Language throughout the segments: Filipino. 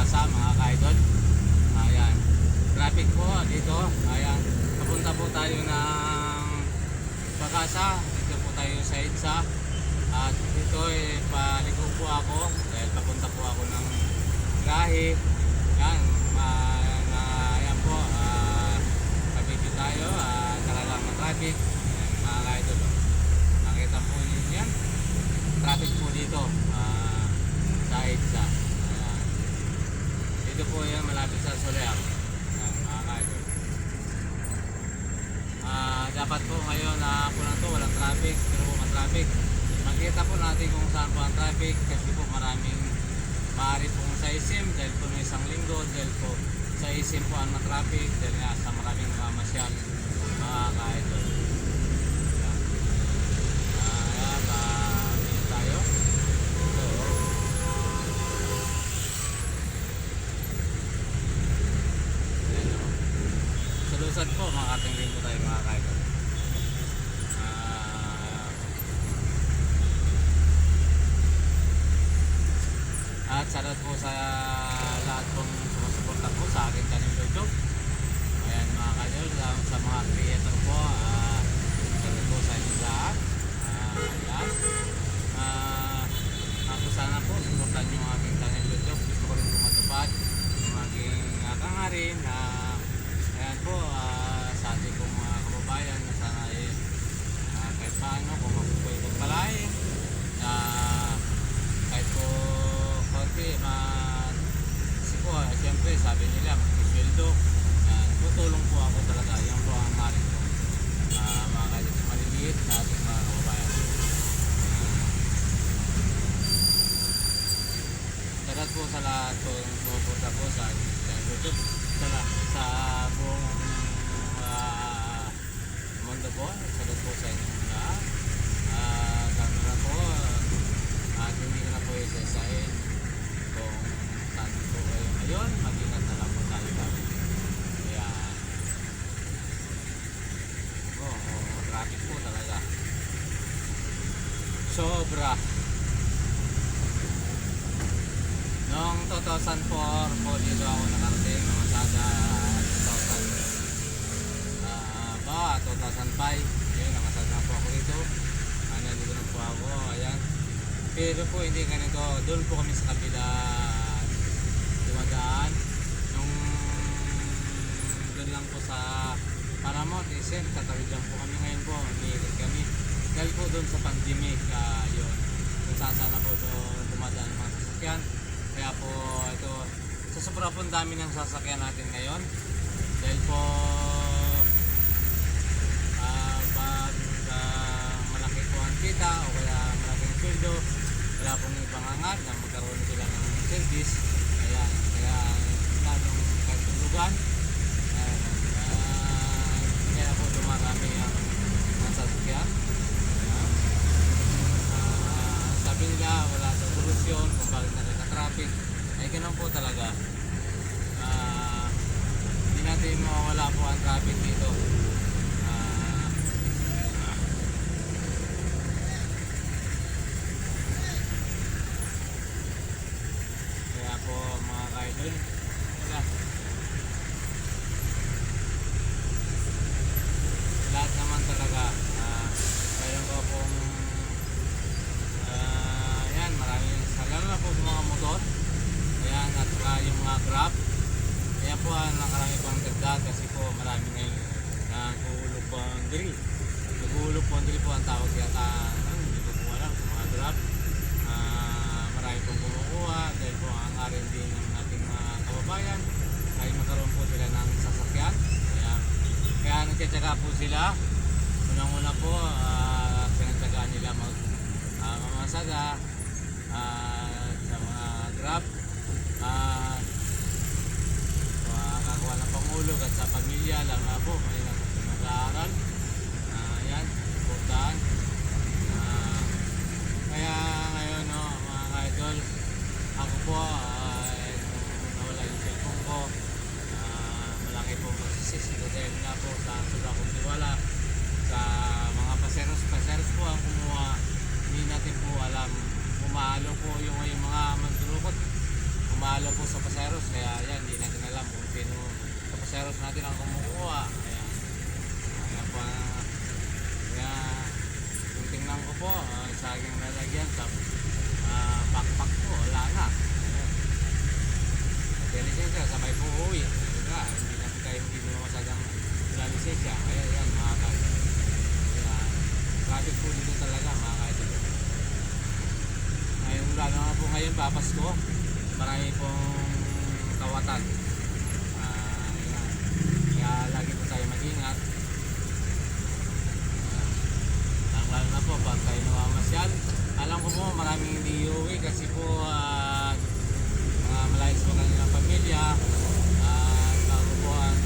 Pag-asa mga ka-idol. Ayan, traffic po dito. Ayan, papunta po tayo ng Pag-asa. Dito po tayo sa EDSA. At dito paliko po ako dahil papunta po ako ng Gahi. Yan, ayan po, kabidyo tayo, talagang traffic. Ayan, mga ka-idol, nakita po ninyo yan, traffic po dito sa EDSA. Dito po yan, malapit sa Soler. Ayan, mga ka-idol. Dapat po ngayon na po na to walang traffic, pero po traffic. Makita po natin kung saan po ang traffic kasi po maraming maaari pong sa ISIM dahil po na isang linggo, dahil po sa ISIM po ang traffic dahil nga sa maraming mamasyal mga ka-idol. Ayan, ayan tayo. Sa lusad po makatingin po tayo mga ka-idol. At salamat po sa lahat pong sumusuporta po sa aking channel YouTube. Ayan mga ka-idol, sa mga creator po, salamat po sa inyong lahat. Ayan. Ako sana po, supportan nyo ang aking channel YouTube. Gusto ko rin po matupad yung aking kangarin. Ayan po, sa ating pong mga kababayan na sana kahit paano kung mabubuhay pagpalain. Kahit po konti, kasi po, siyempre sabi nila mag-sweldo, tutulong po ako talaga, yan po ang maring po mga kahit maliliit na ating mga kababayan. Sagat po sa lahat po pupunta po sa YouTube, sa buong mundo po. Sagat po sa inyong lahat. Kami na po at hindi ko na po isasahin kung saan po kayo ngayon. Mag-ingat na lang po tayo kami. Kaya traffic po talaga sobra. Noong 2004 po dito ako nakarating, mga sada 2005 yun, nakasada na po ako dito. Nandito na po ako, ayan. Pero po hindi ganito, doon po kami sa kabila dumadaan. Nung doon lang po sa Paramount, tatawid lang po kami ngayon po, umiikot kami. Dahil po doon sa pandemic, yun, kung saan sana po doon dumadaan ang mga sasakyan. Kaya po ito, sa sobrang po dami ng sasakyan natin ngayon. Dahil po pag malaki po ang kita o kaya malaking sweldo, wala pong ipangangat na magkaroon sila ng service. Kaya lalong katulugan, kaya po dumarami ang sasakyan. Sabi nila wala sa solusyon kung bakit nagka-traffic, ay ganun po talaga. Hindi natin mawala po ang traffic dito. Po mga ka-idol, lahat naman talaga mayroon ko pong yan, maraming lalo na po sa mga motor, ayan, at saka yung mga grab. Ayan po nakarami pang dagdag kasi po marami ngayon nag-uulog boundary. Nag-uulog boundary po ang tawag yata, hindi ko po alam sa mga grab. Marami pong kumukuha dahil po ang R&D ng ating mga kababayan ay magkaroon po sila ng sasakyan. Kaya nagtsatsaga po sila. Unang-una po, pinagtsagaan nila mamasaga sa mga grab, makakakuha ng pangulog at sa pamilya, lalo na po may nag-aaral. Ayan, pupuntahan. Kaya ngayon, mga ka-idol, ako po nawala yung cellphone ko. Malaki po magsisisi dahil nga po sa sobra kong tiwala sa mga paseros po ang kumuha. Hindi natin po alam, umahalo po yung mga mandurukot, umahalo pumalo po sa paseros, kaya yan, hindi natin alam kung sino sa paseros natin ang kumukuha. Kaya po, kaya kung tingnan ko po, sa aking nalagyan sa backpack ko, wala na. Kaya lisensya, sabay po uwi. Kaya, hindi natin kayo hindi mo masadang sa lisensya. Kaya yan, mga kaibigan. Kaya, traffic po dito talaga, mga kaibigan. Ngayon, lalo nga po ngayon, papasko. Marami pong kawatan. Yan. Kaya, lagi po tayo mag-ingat. Lalo na po, pag kayo namamasyal, alam ko po, maraming hindi uuwi kasi po, malayos po kanilang pamilya, bago po ang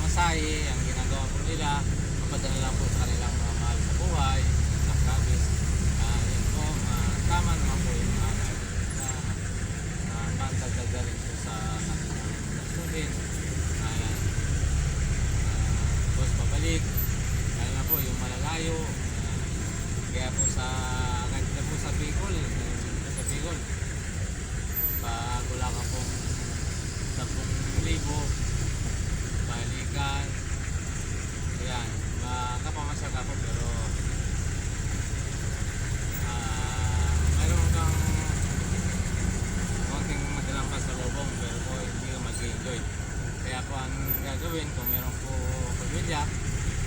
masahe, ang ginagawa po nila, mapadala lang po sa kanilang mga mahal sa buhay, sa kabis. Yan po, tama naman po yung mga mandagdaga rin po sa kanilang student. Ayan. Tapos pabalik, kaya na po yung malalayo. Kaya po kahit na po sa Bicol, pag wala ka pong 10,000 balikan, ayan, makapamasya ka po, pero mayroon kang konting madalang pasalubong, pero po hindi ka mag-enjoy. Kaya po ang gagawin, kung meron po pamilya,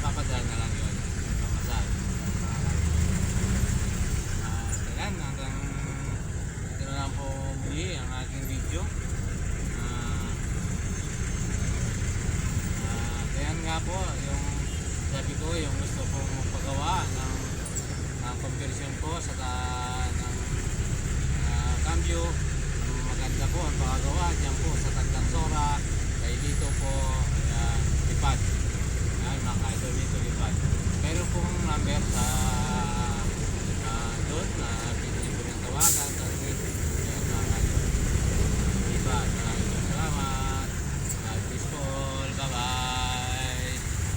papadala na lang yun pamasal. Ayan, hanggang ito na lang po muli ang aking video. Ayan nga po, yung sabi ko, yung gusto kong magpagawa ng conversion po sa ng cambio. Maganda po ang pagagawa dyan po sa Tagdansora,